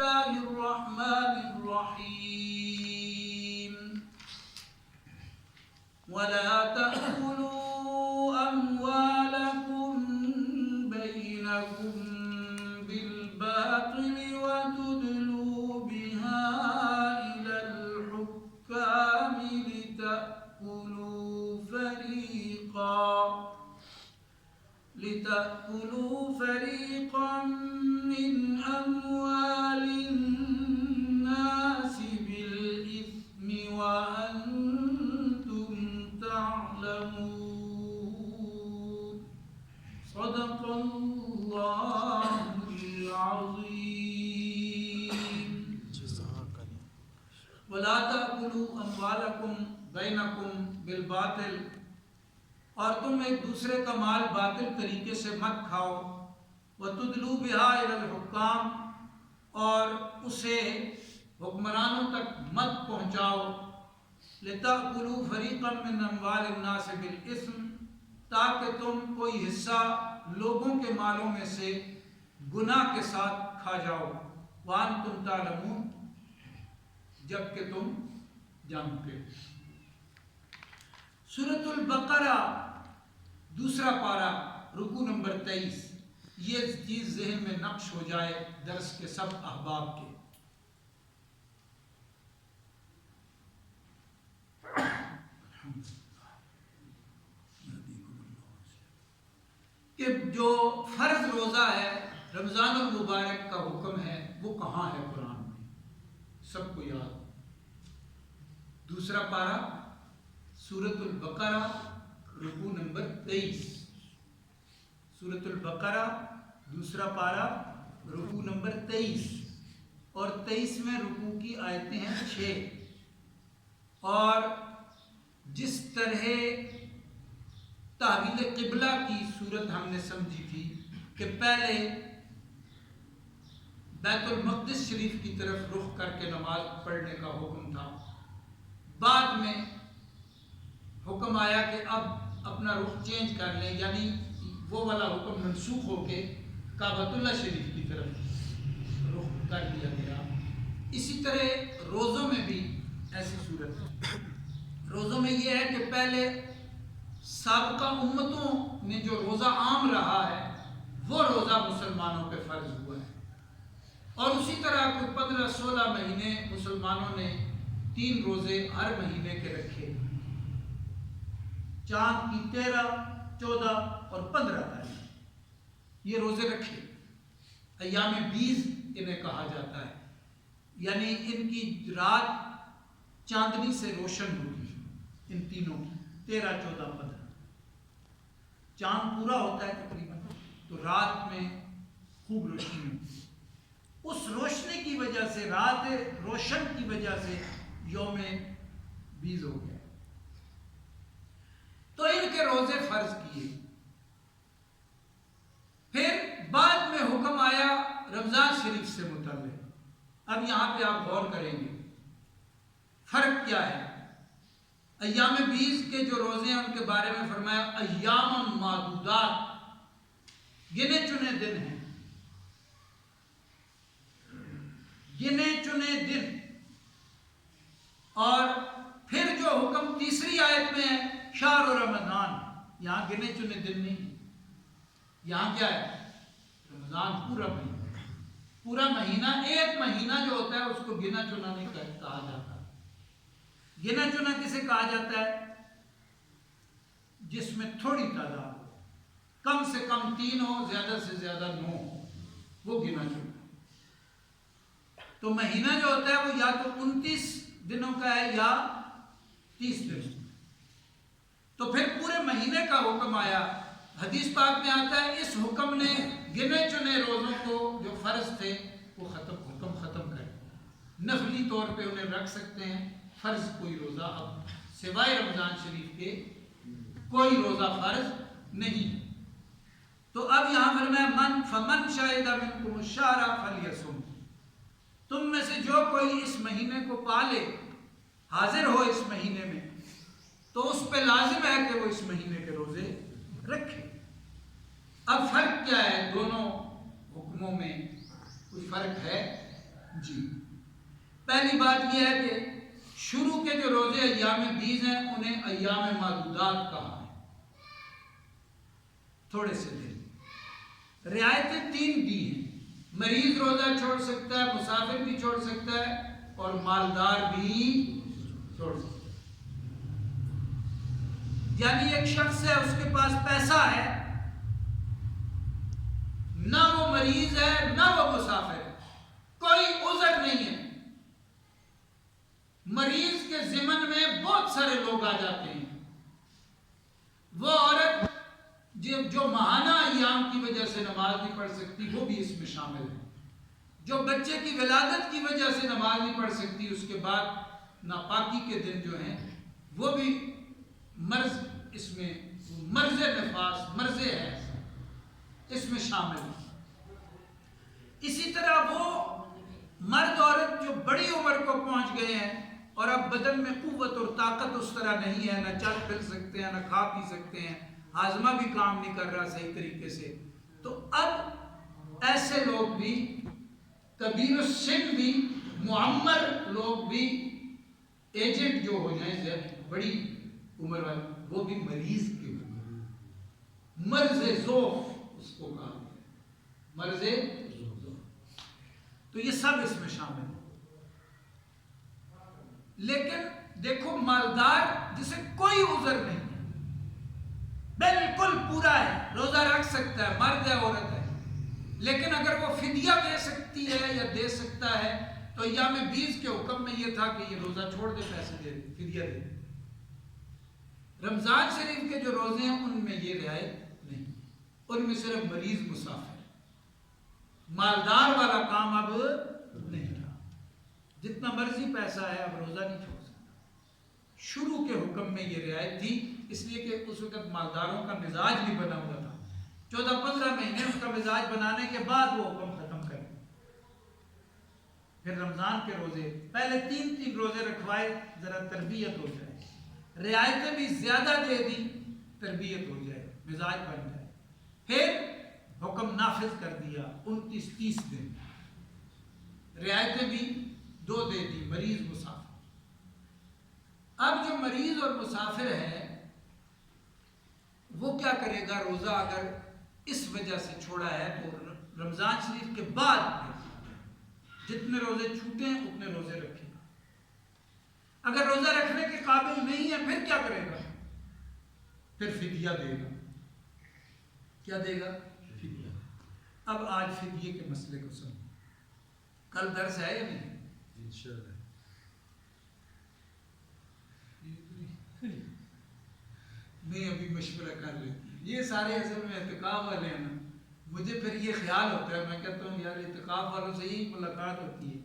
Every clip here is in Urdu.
اللہ الرحمن الرحیم ولا تأكلوا أموالكم بينكم بالباطل وتدلوا بها إلى الحكام لتأكلوا فريقا من أموال الناس بالإثم وأنتم تعلمون صدق الله العظيم ولا تأكلوا أموالكم بينكم بالباطل اور تم ایک دوسرے کا مال باطل طریقے سے مت کھاؤ وَتُدْلُوا بِهَا إِلَى الْحُكَّامِ اور اسے حکمرانوں تک مت پہنچاؤ لِتَأْكُلُوا فَرِيقًا مِّنْ أَمْوَالِ النَّاسِ بِالْإِثْمِ تاکہ تم کوئی حصہ لوگوں کے مالوں میں سے گناہ کے ساتھ کھا جاؤ وَأَنْتُمْ تَعْلَمُونَ جبکہ تم جانتے ہو۔ سورۃ البقرہ دوسرا پارہ رکوع نمبر 23۔ یہ چیز ذہن میں نقش ہو جائے درس کے سب احباب کے۔ کہ جو فرض روزہ ہے رمضان المبارک کا حکم ہے وہ کہاں ہے قرآن میں؟ سب کو یاد۔ دوسرا پارہ سورۃ البقرہ رکوع نمبر 23۔ سورۃ البقرہ دوسرا پارہ رکوع نمبر 23 اور 23ویں رکوع کی آیتیں ہیں 6۔ اور جس طرح تحویل قبلہ کی صورت ہم نے سمجھی تھی کہ پہلے بیت المقدس شریف کی طرف رخ کر کے نماز پڑھنے کا حکم تھا، بعد میں حکم آیا کہ اب اپنا رخ چینج کر لیں، یعنی وہ والا حکم منسوخ ہو کے کعبۃ اللہ شریف کی طرف رخ کر دیا گیا۔ اسی طرح روزوں میں بھی ایسی صورت ہے۔ روزوں میں یہ ہے کہ پہلے سابقہ امتوں میں جو روزہ عام رہا ہے وہ روزہ مسلمانوں پہ فرض ہوا ہے، اور اسی طرح کوئی 15-16 مہینے مسلمانوں نے 3 روزے ہر مہینے کے رکھے، چاند کی 13، 14 اور 15 تاریخ یہ روزے رکھے۔ ایام بیز انہیں کہا جاتا ہے، یعنی ان کی رات چاندنی سے روشن ہوگی، ان تینوں کی 13، 14، 15۔ چاند پورا ہوتا ہے تقریباً تو رات میں خوب روشنی ہوتی ہے، اس روشنی کی وجہ سے، رات روشن کی وجہ سے یوم بیز ہو گیا۔ تو ان کے روزے فرض کیے۔ پھر بعد میں حکم آیا رمضان شریف سے متعلق۔ اب یہاں پہ آپ غور کریں گے فرق کیا ہے۔ ایام بیز کے جو روزے ہیں ان کے بارے میں فرمایا ایام معدودات، گنے چنے دن ہیں، گنے چنے دن۔ اور پھر جو حکم تیسری آیت میں ہے شہر رمضان، یہاں گنے چنے دن نہیں، یہاں کیا ہے؟ رمضان پورا مہینہ۔ پورا مہینہ، ایک مہینہ جو ہوتا ہے اس کو گنا چنا نہیں کہا جاتا۔ گنا چنا کسے کہا جاتا ہے؟ جس میں تھوڑی تعداد ہو، کم سے کم 3 ہو، زیادہ سے زیادہ 9 ہو، وہ گنا چنا۔ تو مہینہ جو ہوتا ہے وہ یا تو 29 دنوں کا ہے یا 30 دنوں۔ تو پھر پورے مہینے کا حکم آیا۔ حدیث پاک میں آتا ہے اس حکم نے گنے چنے روزوں کو جو فرض تھے وہ حکم ختم کر دیا۔ نفلی طور پہ انہیں رکھ سکتے ہیں، فرض کوئی روزہ اب سوائے رمضان شریف کے کوئی روزہ فرض نہیں۔ تو اب یہاں فرمایا فمن شہد منکم الشہر فلیصم، تم میں سے جو کوئی اس مہینے کو پالے، حاضر ہو اس مہینے میں، تو اس پہ لازم ہے کہ وہ اس مہینے کے روزے رکھے۔ اب فرق کیا ہے دونوں حکموں میں؟ کوئی فرق ہے؟ جی پہلی بات یہ ہے کہ شروع کے جو روزے ایام بیز ہیں انہیں ایام معدودات کہا ہے، تھوڑے سے دن، رعایتیں 3 دی ہیں، مریض روزہ چھوڑ سکتا ہے، مسافر بھی چھوڑ سکتا ہے اور مالدار بھی چھوڑ سکتا ہے۔ یعنی ایک شخص ہے، اس کے پاس پیسہ ہے، نہ وہ مریض ہے نہ وہ مسافر ہے، کوئی عذر نہیں ہے، مریض کے ضمن میں بہت سارے لوگ آ جاتے ہیں، وہ عورت جو ماہانہ ایام کی وجہ سے نماز نہیں پڑھ سکتی وہ بھی اس میں شامل ہے، جو بچے کی ولادت کی وجہ سے نماز نہیں پڑھ سکتی، اس کے بعد ناپاکی کے دن جو ہیں وہ بھی مرض، اس میں مرض نفاس، مرض ہے، اس میں شامل ہے۔ اسی طرح وہ مرد عورت جو بڑی عمر کو پہنچ گئے ہیں اور اب بدن میں قوت اور طاقت اس طرح نہیں ہے، نہ چل پھر سکتے ہیں، نہ کھا پی سکتے ہیں، ہاضمہ بھی کام نہیں کر رہا صحیح طریقے سے، تو اب ایسے لوگ بھی، کبیر السن بھی، معمر لوگ بھی، ایجنٹ جو ہو جائیں بڑی عمر والے، وہ بھی مریض کے ہوئے، مرض ذوف اس کو کہا گیا، مرض ذوف، تو یہ سب اس میں شامل ہے۔ لیکن دیکھو مالدار جسے کوئی عذر نہیں ہے، بالکل پورا ہے، روزہ رکھ سکتا ہے، مرد ہے عورت ہے، لیکن اگر وہ فدیہ دے سکتی ہے یا دے سکتا ہے تو ایام بیز کے حکم میں یہ تھا کہ یہ روزہ چھوڑ دے، پیسے دے دے، فدیہ دے دے۔ رمضان شریف کے جو روزے ہیں ان میں یہ رعایت نہیں، ان میں صرف مریض، مسافر، مالدار والا کام اب نہیں رہا، جتنا مرضی پیسہ ہے اب روزہ نہیں چھوڑ سکتا۔ شروع کے حکم میں یہ رعایت تھی، اس لیے کہ اس وقت مالداروں کا مزاج بھی بنا ہوا تھا، 14-15 مہینے اس کا مزاج بنانے کے بعد وہ حکم ختم کریں۔ پھر رمضان کے روزے پہلے 3 روزے رکھوائے، ذرا تربیت ہو جائے، رعایتیں بھی زیادہ دے دی، تربیت ہو جائے، مزاج بن جائے، پھر حکم نافذ کر دیا 29-30 دن، رعایتیں بھی 2 دے دی، مریض، مسافر۔ اب جو مریض اور مسافر ہے وہ کیا کرے گا؟ روزہ اگر اس وجہ سے چھوڑا ہے تو رمضان شریف کے بعد جتنے روزے چھوٹے ہیں اتنے روزے رکھے گا۔ اگر روزہ رکھنے کے قابل نہیں ہے پھر کیا کرے گا؟ پھر فدیہ دے گا۔ کیا دے گا؟ فدیہ۔ اب آج فدیے کے مسئلے کو سمجھیں، کل درس ہے یا نہیں؟ انشاءاللہ نہیں، ابھی مشورہ کر لیتے ہیں، یہ سارے اصل میں اعتکاف والے ہیں نا، مجھے پھر یہ خیال ہوتا ہے، میں کہتا ہوں یار اعتکاف والوں سے ہی ملاقات ہوتی ہے،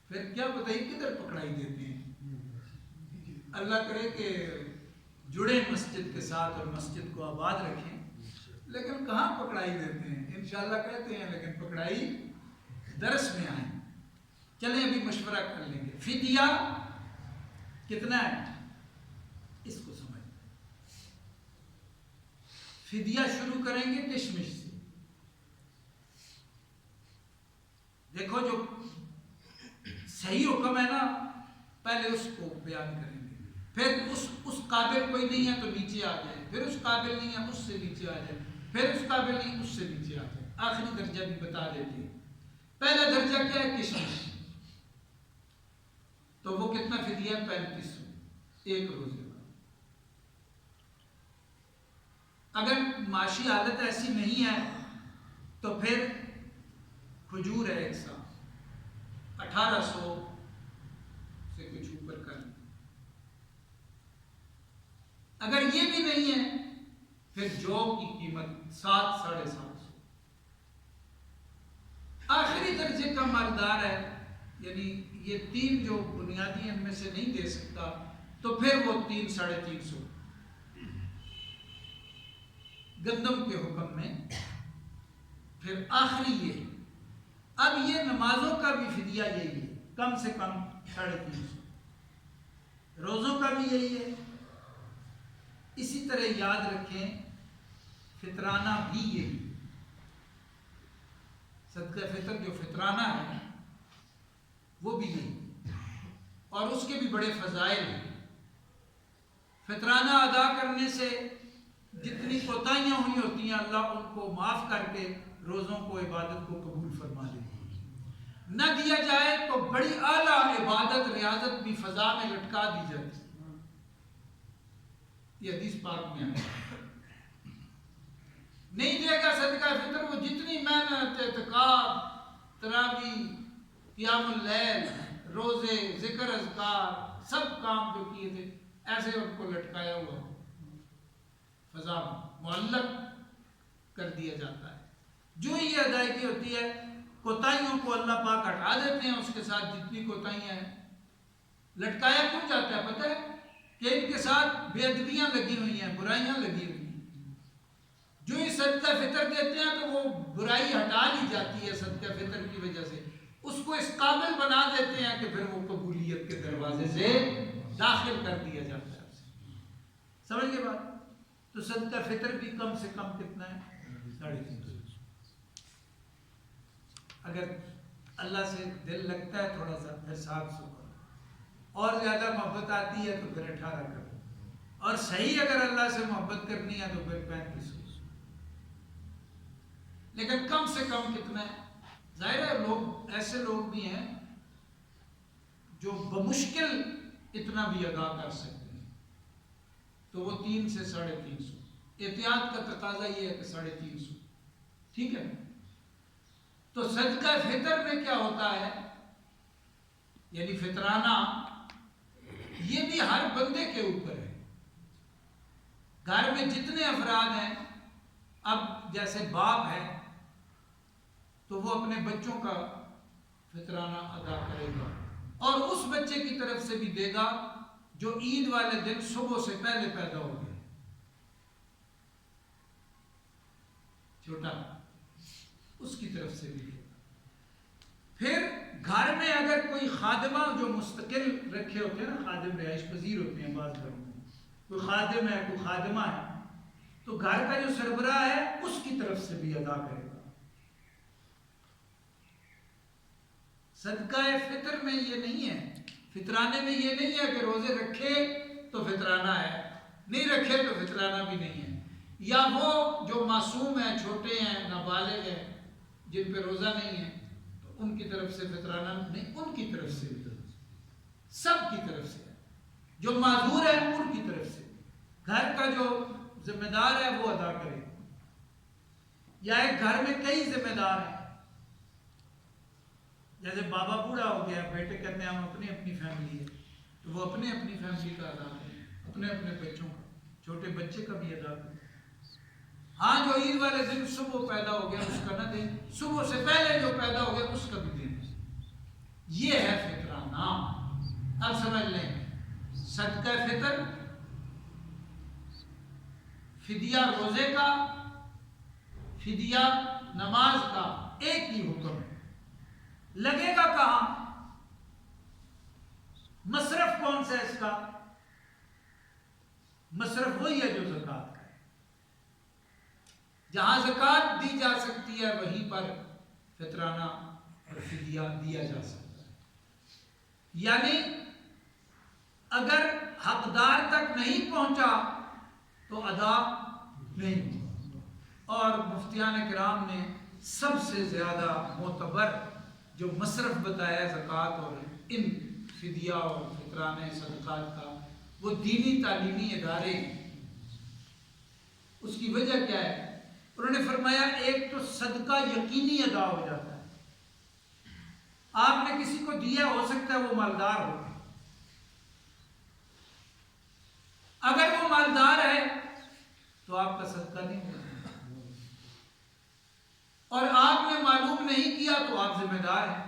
پھر کیا پتہ ہی کدھر پکڑائی دیتے ہیں۔ اللہ کرے کہ جڑے مسجد کے ساتھ اور مسجد کو آباد رکھیں، لیکن کہاں پکڑائی دیتے ہیں، انشاءاللہ کہتے ہیں لیکن پکڑائی درس میں آئیں۔ چلیں ابھی مشورہ کر لیں گے، فدیہ کتنا ہے اس کو سمجھ۔ فدیہ شروع کریں گے کشمش سے، دیکھو جو صحیح حکم ہے نا پہلے اس کو بیان کریں گے، پھر اس قابل کوئی نہیں ہے تو نیچے آ جائے، پھر اس قابل نہیں ہے اس سے نیچے آ جائے، پھر اس قابل نہیں اس سے نیچے آ جائے، آخری درجہ بھی بتا دیتے ہیں۔ پہلا درجہ کیا ہے؟ کشمش، تو وہ کتنا فدیہ ہے؟ 35 ایک روزے کا۔ اگر معاشی حالت ایسی نہیں ہے تو پھر کھجور ہے 100، 1800 سے کچھ اوپر کر لیں۔ اگر یہ بھی نہیں ہے پھر جو کی قیمت 7، 750۔ آخری درجے کا مالدار ہے، یعنی یہ 3 جو بنیادی ان میں سے نہیں دے سکتا تو پھر وہ 3، 350 گندم کے حکم میں۔ پھر آخری یہ، اب یہ نمازوں کا بھی فدیہ یہی ہے، کم سے کم 350، روزوں کا بھی یہی ہے۔ اسی طرح یاد رکھیں فطرانہ بھی یہی، صدقہ فطر جو فطرانہ ہے وہ بھی نہیں، اور اس کے بھی بڑے فضائل ہیں۔ فطرانہ ادا کرنے سے جتنی کوتاہیاں ہوئی ہوتی ہیں اللہ ان کو معاف کر کے روزوں کو، عبادت کو قبول فرما لیتے ہیں۔ نہ دیا جائے تو بڑی اعلیٰ عبادت ریاضت بھی فضا میں لٹکا دی جاتی ہے۔ یہ حدیث پاک میں ہے۔ نہیں دے گا صدقہ فطر، وہ جتنی محنت، اعتکاف، تراویح، قیام اللیل، روزے، ذکر اذکار، سب کام جو کیے تھے ایسے ان کو لٹکایا ہوا فضا معلق کر دیا جاتا ہے۔ جو یہ ادائیگی ہوتی ہے، کوتاہیوں کو اللہ پاک ہٹا دیتے ہیں، اس کے ساتھ جتنی کوتاہیاں ہیں لٹکایا کیوں جاتا ہے پتہ ہے؟ کہ ان کے ساتھ بے ادبیاں لگی ہوئی ہیں، برائیاں لگی ہوئی ہیں۔ جو یہ صدقہ فطر دیتے ہیں تو وہ برائی ہٹا لی جاتی ہے صدقہ فطر کی وجہ سے، اس کو اس قابل بنا دیتے ہیں کہ پھر وہ قبولیت کے دروازے سے داخل کر دیا جاتا ہے۔ سمجھ گئے بات؟ تو صدقہ فطر بھی کم سے کم کتنا ہے؟ 350۔ اگر اللہ سے دل لگتا ہے تھوڑا سا پھر 700 کرو، اور زیادہ محبت آتی ہے تو پھر 18 کرو، اور صحیح اگر اللہ سے محبت کرنی ہے تو پھر 3500۔ لیکن کم سے کم کتنا ہے؟ ظاہر ہے لوگ ایسے لوگ بھی ہیں جو بمشکل اتنا بھی ادا کر سکتے ہیں، تو وہ 300 سے 350۔ احتیاط کا تقاضا یہ ہے کہ 350، ٹھیک ہے؟ تو صدقہ فطر میں کیا ہوتا ہے، یعنی فطرانہ، یہ بھی ہر بندے کے اوپر ہے۔ گھر میں جتنے افراد ہیں، اب جیسے باپ ہے تو وہ اپنے بچوں کا فطرانہ ادا کرے گا، اور اس بچے کی طرف سے بھی دے گا جو عید والے دن صبح سے پہلے پیدا ہو گیا، چھوٹا، اس کی طرف سے بھی دے گا۔ پھر گھر میں اگر کوئی خادمہ جو مستقل رکھے ہوتے ہیں نا، خادم رہائش پذیر ہوتے ہیں بعض گھروں میں، کوئی خادم ہے کوئی خادمہ ہے، تو گھر کا جو سربراہ ہے اس کی طرف سے بھی ادا کرے گا۔ صدقہ فطر میں یہ نہیں ہے، فطرانے میں یہ نہیں ہے کہ روزے رکھے تو فطرانہ ہے، نہیں رکھے تو فطرانہ بھی نہیں ہے، یا وہ جو معصوم ہیں، چھوٹے ہیں، نابالغ ہیں، جن پہ روزہ نہیں ہے تو ان کی طرف سے فطرانہ نہیں، ان کی طرف سے بھی، سب کی طرف سے ہے، جو معذور ہے ان کی طرف سے، گھر کا جو ذمہ دار ہے وہ ادا کرے۔ یا ایک گھر میں کئی ذمہ دار ہیں، جیسے بابا بوڑھا ہو گیا، بیٹے کہتے ہیں ہم اپنی اپنی فیملی ہے، تو وہ اپنے اپنی فیملی کا ادا کریں، اپنے اپنے بچوں کا، چھوٹے بچے کا بھی ادا کریں۔ ہاں جو عید والے دن صبح پیدا ہو گیا اس کا نہ دیں، صبح سے پہلے جو پیدا ہو گیا اس کا بھی دیں۔ یہ ہے فطرانہ۔ اب سمجھ لیں، صدقہ فطر، فدیہ روزے کا، فدیہ نماز کا ایک ہی حکم ہے۔ لگے گا کہاں؟ مصرف کون سا ہے اس کا؟ مصرف وہی ہے جو زکوٰۃ کا ہے۔ جہاں زکوٰۃ دی جا سکتی ہے وہیں پر فطرانہ اور فدیہ دیا جا سکتا ہے۔ یعنی اگر حقدار تک نہیں پہنچا تو ادا نہیں ہوا۔ اور مفتیان کرام نے سب سے زیادہ معتبر جو مصرف بتایا زکوٰۃ اور ان فدیہ اور فطرانے صدقات کا، وہ دینی تعلیمی ادارے ہیں۔ اس کی وجہ کیا ہے؟ انہوں نے فرمایا ایک تو صدقہ یقینی ادا ہو جاتا ہے، آپ نے کسی کو دیا، ہو سکتا ہے وہ مالدار ہو، اگر وہ مالدار ہے تو آپ کا صدقہ نہیں ہوگا، اور آپ نے معلوم نہیں کیا تو آپ ذمہ دار ہیں۔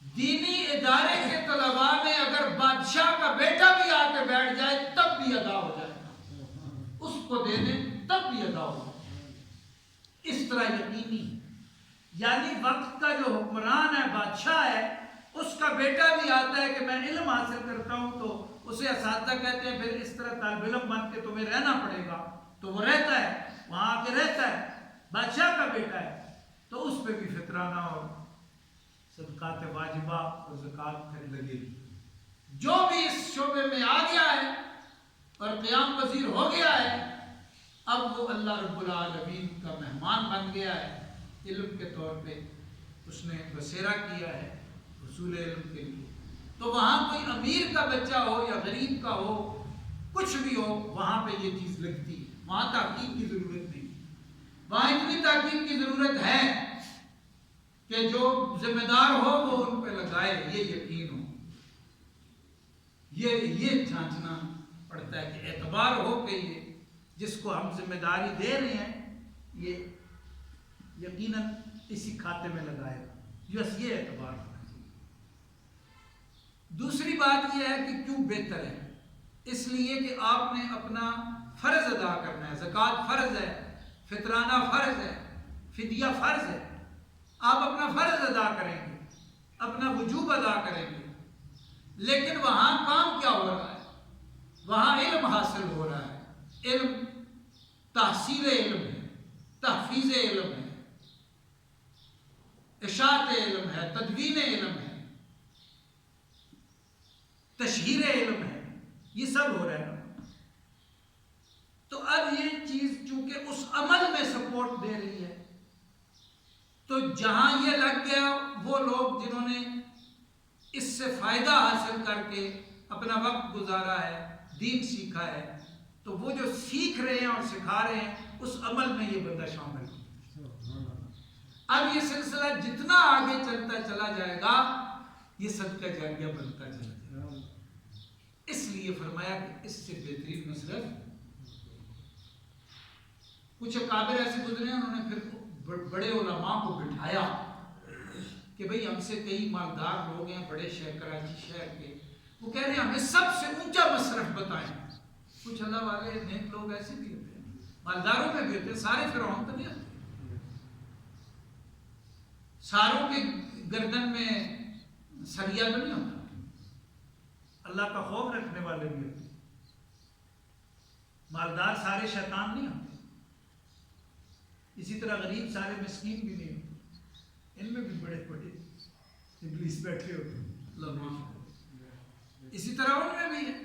دینی ادارے کے طلباء میں اگر بادشاہ کا بیٹا بھی آ کے بیٹھ جائے تب بھی ادا ہو جائے گا، اس کو دے دیں تب بھی ادا ہو جائے گا۔ اس طرح یقینی، یعنی وقت کا جو حکمران ہے، بادشاہ ہے، اس کا بیٹا بھی آتا ہے کہ میں علم حاصل کرتا ہوں، تو اسے اساتذہ کہتے ہیں پھر اس طرح طالب علم بن کے تمہیں رہنا پڑے گا، تو وہ رہتا ہے، وہاں آ کے رہتا ہے، بادشاہ کا بیٹا ہے، تو اس پہ بھی فطرانہ اور صدقہ زکات واجبہ اور زکات پھر لگے گی. جو بھی اس شعبے میں آ گیا ہے اور قیام پذیر ہو گیا ہے، اب وہ اللہ رب العالمین کا مہمان بن گیا ہے. علم کے طور پہ اس نے بسیرا کیا ہے حصول علم کے لیے. تو وہاں کوئی امیر کا بچہ ہو یا غریب کا ہو، کچھ بھی ہو، وہاں پہ یہ چیز لگتی ہے. وہاں تحقیق کی ضرورت نہیں. وہاں اتنی تحقیق کی ضرورت ہے کہ جو ذمہ دار ہو وہ ان پہ لگائے، یہ یقین ہو. یہ جانچنا پڑتا ہے کہ اعتبار ہو کہ یہ جس کو ہم ذمہ داری دے رہے ہیں یہ یقیناً اسی کھاتے میں لگائے گا. یہ اعتبار ہونا چاہیے. دوسری بات یہ ہے کہ کیوں بہتر ہے؟ اس لیے کہ آپ نے اپنا فرض ادا کرنا ہے. زکوٰۃ فرض ہے، فطرانہ فرض ہے، فدیہ فرض ہے. آپ اپنا فرض ادا کریں گے، اپنا وجوب ادا کریں گے. لیکن وہاں کام کیا ہو رہا ہے؟ وہاں علم حاصل ہو رہا ہے. علم تحصیل علم ہے، تحفیظ علم ہے، اشاعت علم ہے، تدوین علم ہے، تشہیر علم ہے. یہ سب ہو رہا ہے. تو اب یہ چیز چونکہ اس عمل میں سپورٹ دے رہی ہے، تو جہاں یہ لگ گیا، وہ لوگ جنہوں نے اس سے فائدہ حاصل کر کے اپنا وقت گزارا ہے، دین سیکھا ہے، تو وہ جو سیکھ رہے ہیں اور سکھا رہے ہیں اس عمل میں یہ بندہ شامل ہے. اب یہ سلسلہ جتنا آگے چلتا چلا جائے گا یہ صدقہ جاریہ بنتا چلا جائے گا. اس لیے فرمایا کہ اس سے بہترین مصرف. کچھ اکابر ایسے گزرے ہیں، انہوں نے پھر بڑے علماء کو بٹھایا کہ بھئی ہم سے کئی مالدار لوگ ہیں بڑے شہر، کراچی شہر کے، وہ کہہ رہے ہیں ہمیں سب سے اونچا مصرف بتائیں. کچھ اللہ والے نیک لوگ ایسے بھی ہوتے ہیں، مالداروں میں بھی ہوتے ہیں، سارے فرعون تو نہیں ہوتے. ساروں کے گردن میں سریا تو نہیں ہوتا. اللہ کا خوف رکھنے والے بھی ہوتے ہیں. مالدار سارے شیطان نہیں ہوتے. اسی طرح غریب سارے مسکین بھی نہیں ہوتے. ان میں بھی بڑے بڑے ابلیس بیٹھے ہوتے ہیں، اللہ معاف کرے. اسی طرح ان میں بھی ہے.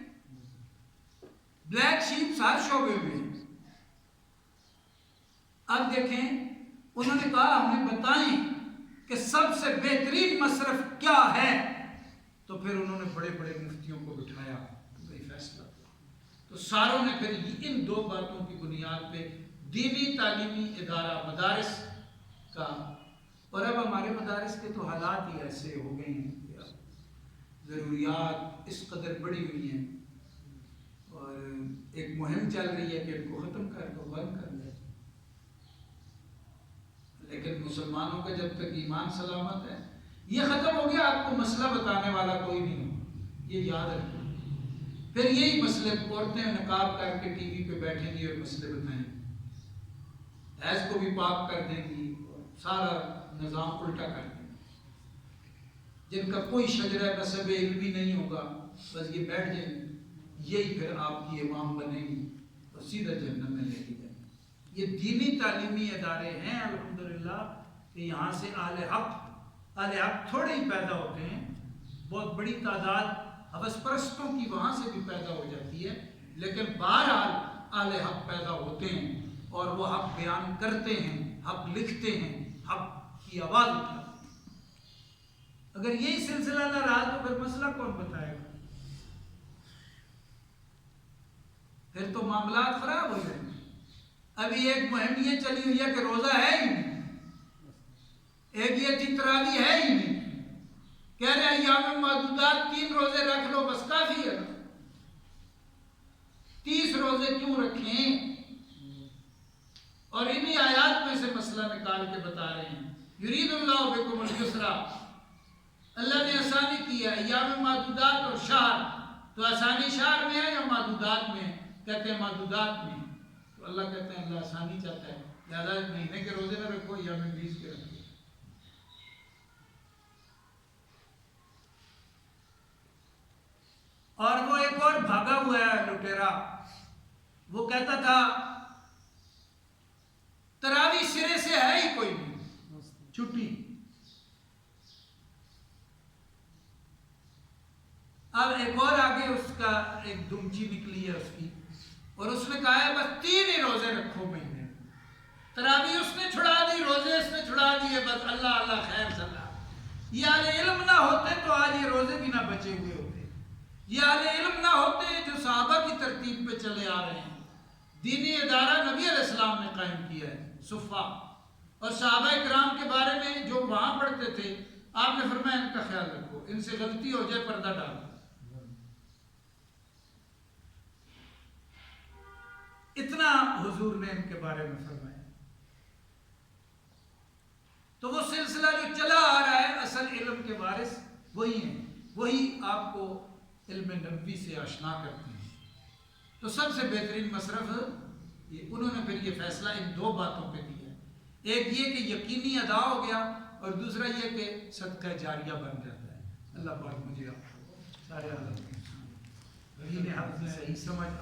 بلیک شیپ ہر شعبے میں ہے. اب دیکھیں انہوں نے کہا ہمیں بتائیں کہ سب سے بہترین مصرف کیا ہے. تو پھر انہوں نے بڑے بڑے مفتیوں کو بٹھایا، بھائی فیصلہ. تو ساروں نے پھر ان دو باتوں کی بنیاد پہ دینی تعلیمی ادارہ مدارس کا. اور اب ہمارے مدارس کے تو حالات ہی ایسے ہو گئے ہیں کہ ضروریات اس قدر بڑی ہوئی ہیں، اور ایک مہم چل رہی ہے کہ ان کو ختم کر دو، بند کر دو. لیکن مسلمانوں کا جب تک ایمان سلامت ہے یہ ختم ہو گیا، آپ کو مسئلہ بتانے والا کوئی نہیں ہو، یہ یاد رکھیں. پھر یہی مسئلے عورتیں نقاب کر کے ٹی وی پہ بیٹھیں گی اور مسئلے بتائیں گی، حیض کو بھی پاک کر دیں گی، سارا نظام الٹا کر دیں گی. جن کا کوئی شجرہ نسب علمی نہیں ہوگا، بس یہ بیٹھ جائیں گے، یہی پھر آپ کی امام بنے گی اور سیدھا جہنم میں لے کے جائیں گے. یہ دینی تعلیمی ادارے ہیں الحمدللہ کہ یہاں سے اہل حق تھوڑے ہی پیدا ہوتے ہیں. بہت بڑی تعداد حوث پرستوں کی وہاں سے بھی پیدا ہو جاتی ہے، لیکن بہرحال اہل حق پیدا ہوتے ہیں اور وہ حق بیان کرتے ہیں، حق لکھتے ہیں، حق کی آواز اٹھاتے ہیں. اگر یہی سلسلہ نہ رہا تو پھر مسئلہ کون بتائے گا؟ پھر تو معاملات خراب ہو جائیں گے. ابھی ایک مہم یہ چلی ہوئی ہے کہ روزہ ہے ہی نہیں، ایک یہ تھی تراویح ہے ہی نہیں. کہہ رہے ہیں ایام معدودات 3 روزے رکھ لو بس کافی ہے. 30 روزے کیوں رکھیں؟ اور انہی آیات میں سے مسئلہ نکال کے بتا رہے ہیں. یرید اللہ بکم الیسر، اللہ نے آسانی کی ہے. ایام معدودات اور شہر، تو آسانی شہر میں ہے یا معدودات میں؟ کہتے ہیں معدودات میں. تو اللہ کہتے ہیں اللہ آسانی چاہتا ہے، لہذا مہینے کے روزے نہ رکھو، ایام 20 کے رکھو. اور وہ ایک اور بھاگا ہوا ہے لٹیرا، وہ کہتا تھا تراویح سرے سے ہے ہی کوئی نہیں، چھٹی. کا ایک دمچی نکلی ہے اس کی، اور اس نے کہا ہے بس 3 ہی روزے رکھو مہینے، تراویح اس نے چھڑا دی، روزے اس نے چھڑا دیے، بس اللہ اللہ خیر صلی اللہ۔ یہ اہل علم نہ ہوتے تو آج یہ روزے بھی نہ بچے ہوئے ہوتے، یہ اہل علم نہ ہوتے جو صحابہ کی ترتیب پہ چلے آ رہے ہیں۔ دینی ادارہ نبی علیہ السلام نے قائم کیا ہے، صفہ، اور صحابہ کرام کے بارے میں جو وہاں پڑھتے تھے آپ نے فرمایا ان کا خیال رکھو، ان سے غلطی ہو جائے پردہ ڈالو۔ اتنا حضور نے ان کے بارے میں فرمایا۔ تو وہ سلسلہ جو چلا آ رہا ہے، اصل علم کے وارث وہی ہیں، وہی آپ کو علم نبوی سے آشنا کرتے ہیں۔ تو سب سے بہترین مصرف انہوں نے پھر یہ فیصلہ ان 2 باتوں پہ دیا ہے، ایک یہ کہ یقینی ادا ہو گیا، اور دوسرا یہ کہ صدقہ جاریہ بن جاتا ہے۔ اللہ پاک مجھے آپ کو سارے عالم کی صحیح سمجھ